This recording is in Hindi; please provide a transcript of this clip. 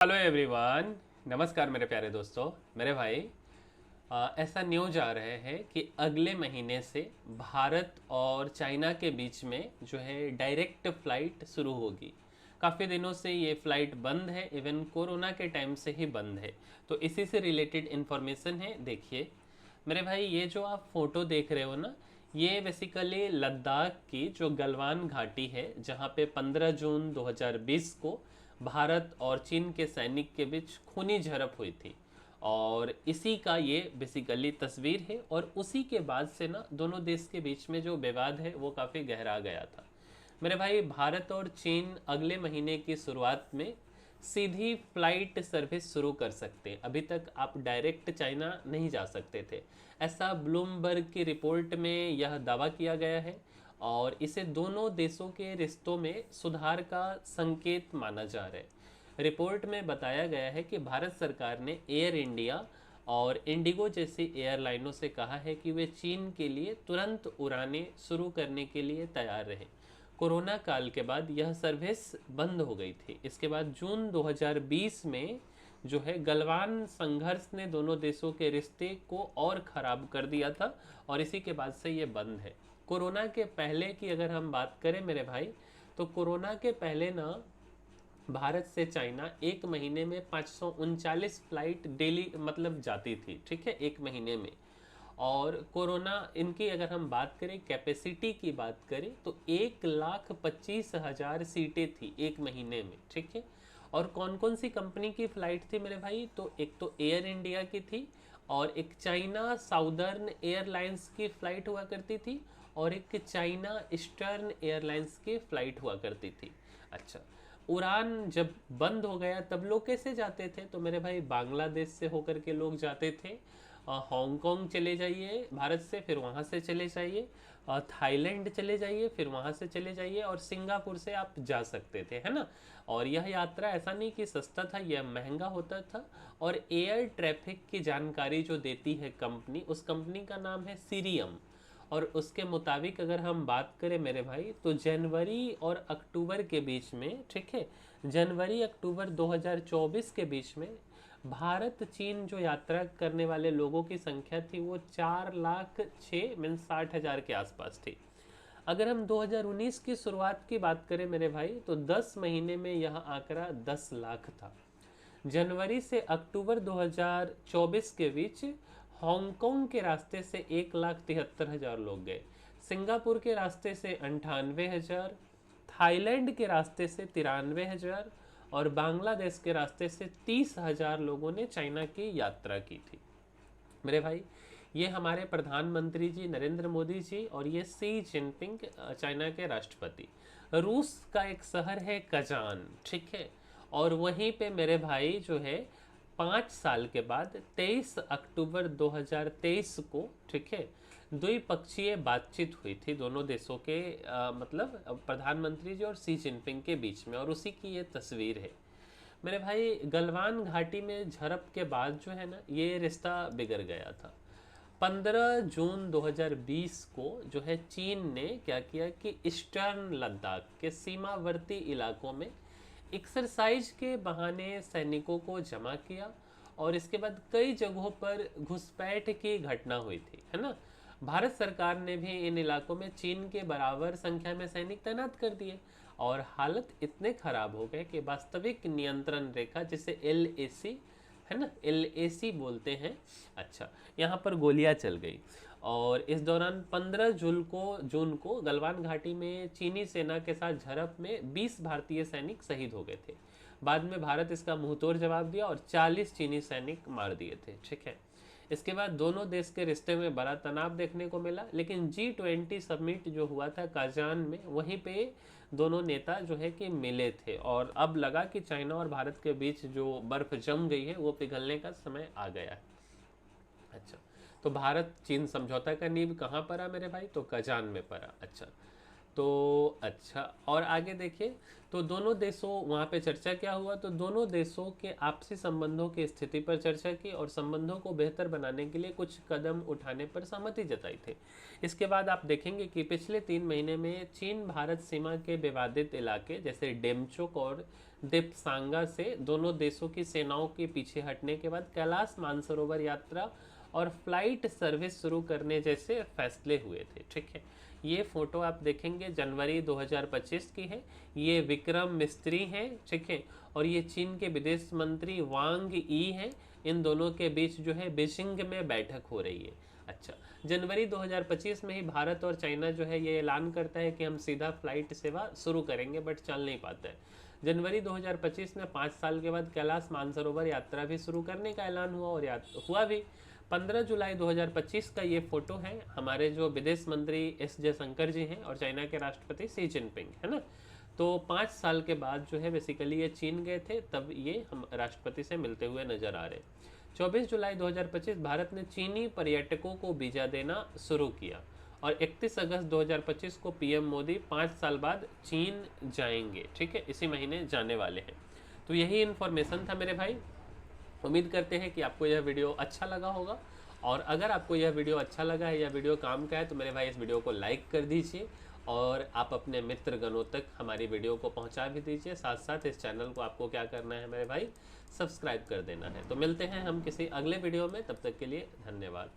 Hello everyone. नमस्कार मेरे प्यारे दोस्तों। मेरे भाई, ऐसा न्यूज आ रहे हैं कि अगले महीने से भारत और चाइना के बीच में जो है डायरेक्ट फ़्लाइट शुरू होगी। काफ़ी दिनों से ये फ़्लाइट बंद है, इवन कोरोना के टाइम से ही बंद है। तो इसी से रिलेटेड इन्फॉर्मेशन है, देखिए मेरे भाई। ये जो आप फोटो देख रहे हो ना, ये बेसिकली लद्दाख की जो गलवान घाटी है, जहाँ पे 15 जून 2020 को भारत और चीन के सैनिक के बीच खूनी झड़प हुई थी। और इसी का ये बेसिकली तस्वीर है। और उसी के बाद से ना दोनों देश के बीच में जो विवाद है वो काफ़ी गहरा गया था। मेरे भाई, भारत और चीन अगले महीने की शुरुआत में सीधी फ्लाइट सर्विस शुरू कर सकते हैं। अभी तक आप डायरेक्ट चाइना नहीं जा सकते थे, ऐसा ब्लूमबर्ग की रिपोर्ट में यह दावा किया गया है। और इसे दोनों देशों के रिश्तों में सुधार का संकेत माना जा रहा है। रिपोर्ट में बताया गया है कि भारत सरकार ने एयर इंडिया और इंडिगो जैसी एयरलाइनों से कहा है कि वे चीन के लिए तुरंत उड़ानें शुरू करने के लिए तैयार रहे। कोरोना काल के बाद यह सर्विस बंद हो गई थी। इसके बाद जून 2020 में जो है गलवान संघर्ष ने दोनों देशों के रिश्ते को और ख़राब कर दिया था, और इसी के बाद से ये बंद है। कोरोना के पहले की अगर हम बात करें मेरे भाई, तो कोरोना के पहले ना भारत से चाइना एक महीने में 539 फ्लाइट डेली मतलब जाती थी, ठीक है, एक महीने में। और कोरोना इनकी अगर हम बात करें, कैपेसिटी की बात करें, तो 1,25,000 सीटें थी एक महीने में, ठीक है। और कौन कौन सी कंपनी की फ़्लाइट थी मेरे भाई? तो एक तो एयर इंडिया की थी, और एक चाइना साउदर्न एयरलाइंस की फ़्लाइट हुआ करती थी, और एक चाइना ईस्टर्न एयरलाइंस की फ़्लाइट हुआ करती थी। अच्छा, उड़ान जब बंद हो गया तब लोग कैसे जाते थे? तो मेरे भाई, बांग्लादेश से होकर के लोग जाते थे। हांगकांग चले जाइए भारत से, फिर वहाँ से चले जाइए, थाईलैंड चले जाइए, फिर वहाँ से चले जाइए, और सिंगापुर से आप जा सकते थे, है ना। और यह यात्रा ऐसा नहीं कि सस्ता था, यह महंगा होता था। और एयर ट्रैफिक की जानकारी जो देती है कंपनी, उस कंपनी का नाम है सीरियम। और उसके मुताबिक अगर हम बात करें मेरे भाई, तो जनवरी और अक्टूबर के बीच में, ठीक है, जनवरी अक्टूबर 2024 के बीच में भारत चीन जो यात्रा करने वाले लोगों की संख्या थी वो 4,06,000 मीन 60,000 के आसपास थी। अगर हम 2019 की शुरुआत की बात करें मेरे भाई, तो 10 महीने में यह आंकड़ा 10 लाख था। जनवरी से अक्टूबर 2024 के बीच हांगकांग के रास्ते से 1,73,000 लोग गए, सिंगापुर के रास्ते से 98,000, थाईलैंड के रास्ते से 93,000, और बांग्लादेश के रास्ते से 30,000 लोगों ने चाइना की यात्रा की थी। मेरे भाई, ये हमारे प्रधानमंत्री जी नरेंद्र मोदी जी, और ये सी जिनपिंग चाइना के राष्ट्रपति। रूस का एक शहर है कजान, ठीक है। और वहीं पे मेरे भाई जो है 5 साल के बाद 23 अक्टूबर 2023 को, ठीक है, द्विपक्षीय बातचीत हुई थी दोनों देशों के मतलब प्रधानमंत्री जी और सी जिनपिंग के बीच में, और उसी की ये तस्वीर है। मेरे भाई, गलवान घाटी में झड़प के बाद जो है ना, ये रिश्ता बिगड़ गया था। 15 जून 2020 को जो है चीन ने क्या किया कि ईस्टर्न लद्दाख के सीमावर्ती इलाकों में एक्सरसाइज के बहाने सैनिकों को जमा किया, और इसके बाद कई जगहों पर घुसपैठ की घटना हुई थी, है ना। भारत सरकार ने भी इन इलाकों में चीन के बराबर संख्या में सैनिक तैनात कर दिए, और हालत इतने खराब हो गए कि वास्तविक नियंत्रण रेखा, जिसे LAC है ना, LAC बोलते हैं, अच्छा, यहाँ पर गोलियां चल गई। और इस दौरान 15 जून को गलवान घाटी में चीनी सेना के साथ झड़प में 20 भारतीय सैनिक शहीद हो गए थे। बाद में भारत इसका मुंहतोड़ जवाब दिया और 40 चीनी सैनिक मार दिए थे, ठीक है। इसके बाद दोनों देश के रिश्ते में बड़ा तनाव देखने को मिला, लेकिन G20 समिट जो हुआ था काजान में, वहीं पे दोनों नेता जो है कि मिले थे, और अब लगा कि चाइना और भारत के बीच जो बर्फ जम गई है वो पिघलने का समय आ गया है। अच्छा, तो भारत चीन समझौता का नींव कहाँ पड़ा मेरे भाई? तो कजान में पड़ा। अच्छा, तो अच्छा, और आगे देखिए, तो दोनों देशों, वहाँ पे चर्चा क्या हुआ, तो दोनों देशों के आपसी संबंधों की स्थिति पर चर्चा की और संबंधों को बेहतर बनाने के लिए कुछ कदम उठाने पर सहमति जताई थी। इसके बाद आप देखेंगे कि पिछले 3 महीने में चीन भारत सीमा के विवादित इलाके जैसे डेमचोक और दिपसांगा से दोनों देशों की सेनाओं के पीछे हटने के बाद कैलाश मानसरोवर यात्रा और फ्लाइट सर्विस शुरू करने जैसे फैसले हुए थे। ठीक है, ये फोटो आप देखेंगे जनवरी 2025 की है। ये विक्रम मिस्त्री हैं, ठीक है, और ये चीन के विदेश मंत्री वांग ई हैं। इन दोनों के बीच जो है बीजिंग में बैठक हो रही है। अच्छा, जनवरी 2025 में ही भारत और चाइना जो है ये ऐलान करता है कि हम सीधा फ्लाइट सेवा शुरू करेंगे, बट चल नहीं पाता है। जनवरी 2025 में 5 साल के बाद कैलाश मानसरोवर यात्रा भी शुरू करने का ऐलान हुआ और हुआ भी। 15 जुलाई 2025 का ये फोटो है। हमारे जो विदेश मंत्री एस जयशंकर जी हैं और चाइना के राष्ट्रपति शी जिनपिंग, है ना। तो 5 साल के बाद जो है बेसिकली ये चीन गए थे, तब ये हम राष्ट्रपति से मिलते हुए नजर आ रहे। 24 जुलाई 2025 भारत ने चीनी पर्यटकों को वीजा देना शुरू किया और 31 अगस्त 2025 को पीएम मोदी 5 साल बाद चीन जाएंगे। ठीक है, इसी महीने जाने वाले हैं। तो यही इन्फॉर्मेशन था मेरे भाई। उम्मीद करते हैं कि आपको यह वीडियो अच्छा लगा होगा, और अगर आपको यह वीडियो अच्छा लगा है या वीडियो काम का है तो मेरे भाई इस वीडियो को लाइक कर दीजिए और आप अपने मित्र गणों तक हमारी वीडियो को पहुंचा भी दीजिए। साथ साथ इस चैनल को आपको क्या करना है मेरे भाई, सब्सक्राइब कर देना है। तो मिलते हैं हम किसी अगले वीडियो में, तब तक के लिए धन्यवाद।